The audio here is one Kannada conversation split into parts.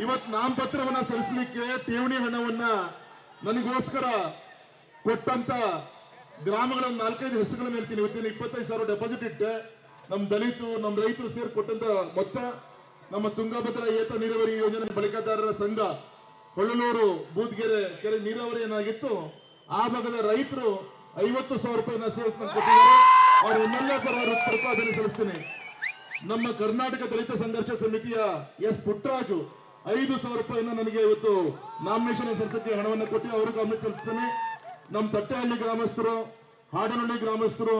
ಇವತ್ತು ನಾಮಪತ್ರವನ್ನ ಸಲ್ಲಿಸಲಿಕ್ಕೆ ಠೇವಣಿ ಹಣವನ್ನ ನನಗೋಸ್ಕರ ಕೊಟ್ಟಂತ ಗ್ರಾಮಗಳ 4-5 ಹೆಸರುಗಳನ್ನು ಹೇಳ್ತೀನಿ. ಇವತ್ತಿನ 25,000 ಡೆಪಾಸಿಟ್ ಇಟ್ಟೆ. ನಮ್ಮ ದಲಿತರು, ನಮ್ಮ ರೈತರು ಸೇರಿ ಕೊಟ್ಟಂತ ಮೊತ್ತ, ನಮ್ಮ ತುಂಗಭದ್ರಾ ಏತ ನೀರಾವರಿ ಯೋಜನೆ ಬಳಕೆದಾರರ ಸಂಘ, ಹೊಳ್ಳಲೂರು ಬೂದ್ಗೆರೆ ಕೆರೆ ನೀರಾವರಿ ಏನಾಗಿತ್ತು ಆ ಭಾಗದ ರೈತರು 50,000 ರೂಪಾಯಿನ ಸೇರಿಸ್ಕೊಂಡು ಕೊಟ್ಟಿದ್ದಾರೆ. ಅವ್ರ MLA ಪರವಾಗಿ ಅಭಿನಂದನೆ ಸಲ್ಲಿಸ್ತೀನಿ. ನಮ್ಮ ಕರ್ನಾಟಕ ದಲಿತ ಸಂಘರ್ಷ ಸಮಿತಿಯ ಎಸ್ ಪುಟ್ಟರಾಜು 5,000 ರೂಪಾಯಿನ ನನಗೆ ಇವತ್ತು ನಾಮಿನೇಷನ್ ಸಲ್ಲಿಸಕ್ಕೆ ಹಣವನ್ನು ಕೊಟ್ಟು ಅವ್ರಿಗೆ ಗಮನ ತಲುಪಿಸ್ತೇನೆ. ನಮ್ಮ ತಟ್ಟೆಹಳ್ಳಿ ಗ್ರಾಮಸ್ಥರು, ಹಾಡನಹಳ್ಳಿ ಗ್ರಾಮಸ್ಥರು,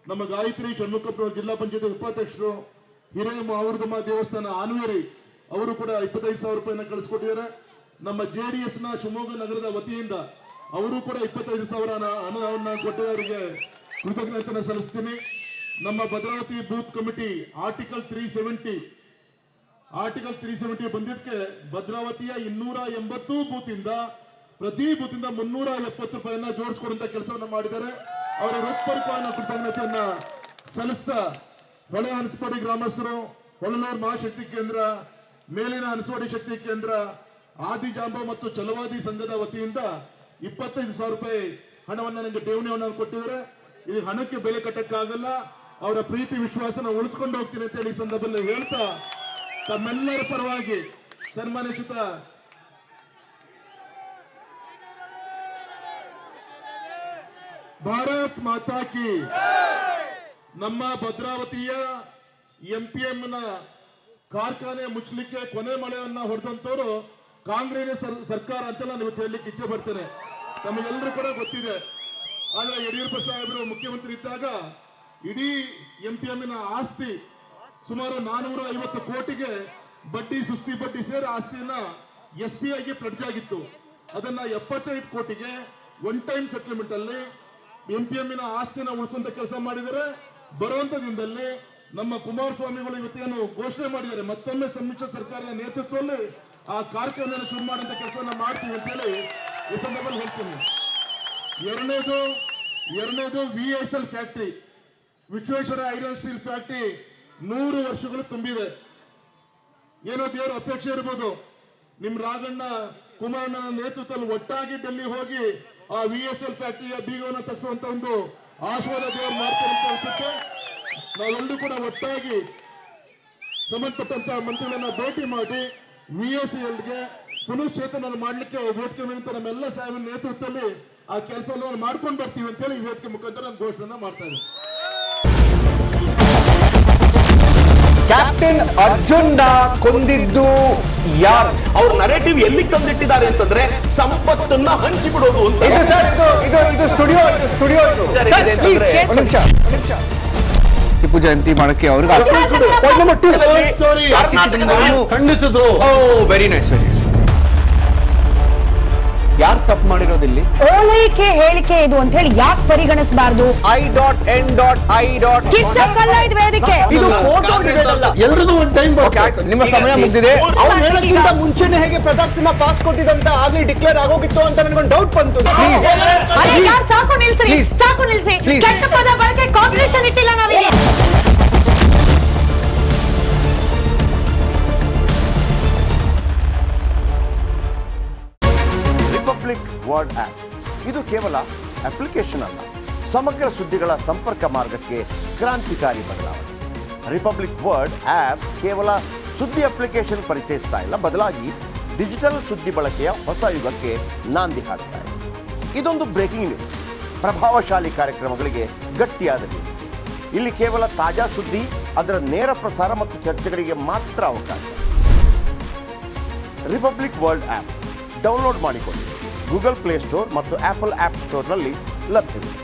ನಮ್ಮ ಗಾಯತ್ರಿ ಷಣ್ಮುಖಪ್ಪ ಜಿಲ್ಲಾ ಪಂಚಾಯತ್ ಉಪಾಧ್ಯಕ್ಷರು, ಹಿರೇಮಾವೃದಮ್ಮ ದೇವಸ್ಥಾನ ಆನ್ವೇರಿ ಅವರು ಕೂಡ 25,000 ರೂಪಾಯಿನ ಕಳಿಸ್ಕೊಟ್ಟಿದ್ದಾರೆ. ನಮ್ಮ JDS ನ ಶಿವಮೊಗ್ಗ ನಗರದ ವತಿಯಿಂದ ಅವರು ಕೂಡ 25,000 ಹಣವನ್ನು ಕೊಟ್ಟು ಅವರಿಗೆ ಕೃತಜ್ಞತೆ ಸಲ್ಲಿಸ್ತೀನಿ. ನಮ್ಮ ಭದ್ರಾವತಿ ಬೂತ್ ಕಮಿಟಿ ಆರ್ಟಿಕಲ್ 370 ಬಂದಿದ್ದಕ್ಕೆ ಭದ್ರಾವತಿಯ 280 ಬೂತ್ ಇಂದ ಪ್ರತಿ ಬೂತ್ ಇಂದ 370 ರೂಪಾಯಿಯನ್ನ ಜೋಡಿಸಿಕೊಡುವಂತ ಕೆಲಸವನ್ನ ಮಾಡಿದ್ದಾರೆ. ಅವರ ಹೃತ್ಪೂರ್ವಕವಾದ ಕೃತಜ್ಞತೆಯನ್ನ ಸಲ್ಲಿಸ್ತಾ ಹೊಳೆ ಹನಸವಾಡಿ ಗ್ರಾಮಸ್ಥರು, ಹೊಳಲೂರು ಮಹಾಶಕ್ತಿ ಕೇಂದ್ರ, ಮೇಲಿನ ಹನಸವಾಡಿ ಶಕ್ತಿ ಕೇಂದ್ರ, ಆದಿಜಾಂಬ ಮತ್ತು ಛಲವಾದಿ ಸಂಘದ ವತಿಯಿಂದ 25,000 ರೂಪಾಯಿ ಹಣವನ್ನ ನನಗೆ ಠೇವಣಿ ಹಣವನ್ನು ಕೊಟ್ಟಿದ್ದಾರೆ. ಈ ಹಣಕ್ಕೆ ಬೆಲೆ ಕಟ್ಟಕ್ಕಾಗಲ್ಲ. ಅವರ ಪ್ರೀತಿ ವಿಶ್ವಾಸನ ಉಳಿಸ್ಕೊಂಡು ಹೋಗ್ತೀನಿ ಅಂತ ಹೇಳಿ ಈ ಸಂದರ್ಭದಲ್ಲಿ ಹೇಳ್ತಾ ತಮ್ಮೆಲ್ಲರ ಪರವಾಗಿ ಸನ್ಮಾನಿಸುತ್ತ ಭಾರತ್ ಮಾತಾ ಕಿ. ನಮ್ಮ ಭದ್ರಾವತಿಯ MPM ನ ಕಾರ್ಖಾನೆ ಮುಚ್ಚಲಿಕ್ಕೆ ಕೊನೆ ಮಳೆಯನ್ನ ಹೊಡೆದಂತವರು ಕಾಂಗ್ರೆಸ್ ಸರ್ಕಾರ ಅಂತ ನಾನು ಇವತ್ತು ಹೇಳಲಿಕ್ಕೆ ಇಚ್ಛೆ ಪಡ್ತೇನೆ. ತಮಗೆಲ್ಲರೂ ಕೂಡ ಗೊತ್ತಿದೆ. ಆದ್ರೆ ಯಡಿಯೂರಪ್ಪ ಸಾಹೇಬರು ಮುಖ್ಯಮಂತ್ರಿ ಇದ್ದಾಗ ಇಡೀ MPM ನ ಆಸ್ತಿ ಸುಮಾರು 450 ಕೋಟಿಗೆ ಬಡ್ಡಿ ಸುಸ್ತಿ ಬಡ್ಡಿ ಸೇರಿ ಆಸ್ತಿಯನ್ನ SBIಗೆ ಪ್ಲಡ್ಜ್ ಆಗಿತ್ತು. ಅದನ್ನ 75 ಕೋಟಿಗೆ ಒನ್ ಟೈಮ್ ಸೆಟಲ್ಮೆಂಟ್ ಅಲ್ಲಿ MPM ನ ಆಸ್ತಿನ ಉಳಿಸುವಂತ ಕೆಲಸ ಮಾಡಿದರೆ. ಬರುವಂತ ದಿನದಲ್ಲಿ ನಮ್ಮ ಕುಮಾರಸ್ವಾಮಿಗಳು ಇವತ್ತೇನು ಘೋಷಣೆ ಮಾಡಿದ್ದಾರೆ, ಮತ್ತೊಮ್ಮೆ ಸಮ್ಮಿಶ್ರ ಸರ್ಕಾರದ ನೇತೃತ್ವದಲ್ಲಿ ಆ ಕಾರ್ಖಾನೆಯನ್ನು ಶುರು ಮಾಡುವಂತ ಕೆಲಸವನ್ನ ಮಾಡ್ತೀವಿ ಅಂತ ಹೇಳಿ ಈ ಸಂದರ್ಭದಲ್ಲಿ ಹೇಳ್ತೀನಿ. ಎರಡನೇದು VSL factory, Vishweshwara iron steel factory 100 ವರ್ಷಗಳು ತುಂಬಿವೆ. ಏನೋ ದೇವರ ಅಪೇಕ್ಷೆ ಇರ್ಬೋದು, ನಿಮ್ ರಾಘಣ್ಣ ಕುಮಾರಣ್ಣನ ನೇತೃತ್ವದಲ್ಲಿ ಒಟ್ಟಾಗಿ ಡೆಲ್ಲಿ ಹೋಗಿ ಆ VSL ಫ್ಯಾಕ್ಟರಿಯ ಬೀಗವನ್ನು ತಗ್ಸುವಂತ ಒಂದು ಆಶೀರ್ವಾದ ದೇವರು ಮಾಡ್ತಾರೆ ಅಂತ ಅನ್ಸುತ್ತೆ. ನಾವೆಲ್ಲರೂ ಕೂಡ ಒಟ್ಟಾಗಿ ಸಂಬಂಧಪಟ್ಟಂತ ಮಂತ್ರಿಗಳನ್ನ ಭೇಟಿ ಮಾಡಿ VSLಗೆ ಪುನಶ್ಚೇತನ ಮಾಡಲಿಕ್ಕೆ ವೇದಿಕೆ ಮೇಲೆ ನಮ್ಮೆಲ್ಲ ಸಾಹೇಬರ ನೇತೃತ್ವದಲ್ಲಿ ಆ ಕೆಲಸವನ್ನು ಮಾಡ್ಕೊಂಡು ಬರ್ತೀವಿ ಅಂತ ಹೇಳಿ ಈ ವೇದಿಕೆ ಮುಖಾಂತರ ನಾನು ಘೋಷಣೆ ಮಾಡ್ತಾ ಇದ್ದೀನಿ. ಕ್ಯಾಪ್ಟನ್ ಅರ್ಜುನ್ ಕೊಂದಿದ್ದು ಯಾರು? ಅವ್ರ ನರೇಟಿವ್ ಎಲ್ಲಿ ತಂದಿಟ್ಟಿದ್ದಾರೆ ಅಂತಂದ್ರೆ ಸಂಪತ್ತನ್ನ ಹಂಚಿಬಿಡೋದು ಅಂತ. ಇದು ಸ್ಟುಡಿಯೋ ಟಿಪ್ಪು ಜಯಂತಿ ಮಾಡಕ್ಕೆ ಅವ್ರಿಗೆ ಖಂಡಿಸಿದ್ರು. Very nice. ಯಾರು ತಪ್ಪು ಮಾಡಿರೋದಿಲ್ಲಿ? ಓಲೈಕೆ ಹೇಳಿಕೆ ಇದು ಅಂತ ಹೇಳಿ ಯಾಕೆ ಪರಿಗಣಿಸಬಾರದು? ವೇದಿಕೆ ಇದು ಫೋಟೋ ಎಲ್ರಿಗೂ ಒಂದು ಟೈಮ್. ನಿಮ್ಮ ಸಮಯ ಮುಗಿದಿದೆ. ಅವ್ರು ಹೇಳಕ್ಕಿಂತ ಮುಂಚೆನೆ ಹೇಗೆ ಪ್ರತಾಪ್ ಸಿಂಹ ಪಾಸ್ ಕೊಟ್ಟಿದಂತ ಆಗ್ಲಿ ಡಿಕ್ಲೇರ್ ಆಗೋಗಿತ್ತು ಅಂತ ನನಗೊಂದು ಡೌಟ್ ಬಂತು. ಸಾಕು ನಿಲ್ಸಿ. ಕೆಟ್ಟ ಪದ ಬಳಕೆ ಕಾಂಪಿಟೇಷನ್ ಇಟ್ಟಿಲ್ಲ ನಾವಿಲ್ಲಿ. ರಿಪಬ್ಲಿಕ್ ವರ್ಡ್ ಆಪ್ ಇದು ಕೇವಲ ಅಪ್ಲಿಕೇಶನ್ ಅಲ್ಲ, ಸಮಗ್ರ ಸುದ್ದಿಗಳ ಸಂಪರ್ಕ ಮಾರ್ಗಕ್ಕೆ ಕ್ರಾಂತಿಕಾರಿ ಬದಲಾವಣೆ. ರಿಪಬ್ಲಿಕ್ ವರ್ಡ್ ಆಪ್ ಕೇವಲ ಸುದ್ದಿ ಅಪ್ಲಿಕೇಶನ್ ಪರಿಚಯಿಸ್ತಾ ಇಲ್ಲ, ಬದಲಾಗಿ ಡಿಜಿಟಲ್ ಸುದ್ದಿ ಬಳಕೆಯ ಹೊಸ ಯುಗಕ್ಕೆ ನಾಂದಿ ಹಾಡ್ತಾ ಇದೆ. ಇದೊಂದು ಬ್ರೇಕಿಂಗ್ ನ್ಯೂಸ್, ಪ್ರಭಾವಶಾಲಿ ಕಾರ್ಯಕ್ರಮಗಳಿಗೆ ಗಟ್ಟಿಯಾದ ನ್ಯೂಸ್. ಇಲ್ಲಿ ಕೇವಲ ತಾಜಾ ಸುದ್ದಿ, ಅದರ ನೇರ ಪ್ರಸಾರ ಮತ್ತು ಚರ್ಚೆಗಳಿಗೆ ಮಾತ್ರ ಅವಕಾಶ. ರಿಪಬ್ಲಿಕ್ ವರ್ಲ್ಡ್ ಆಪ್ ಡೌನ್ಲೋಡ್ ಮಾಡಿಕೊಳ್ಳಿ. ಗೂಗಲ್ ಪ್ಲೇ ಸ್ಟೋರ್ ಮತ್ತು ಆಪಲ್ ಆಪ್ ಸ್ಟೋರ್ನಲ್ಲಿ ಲಭ್ಯವಿದೆ.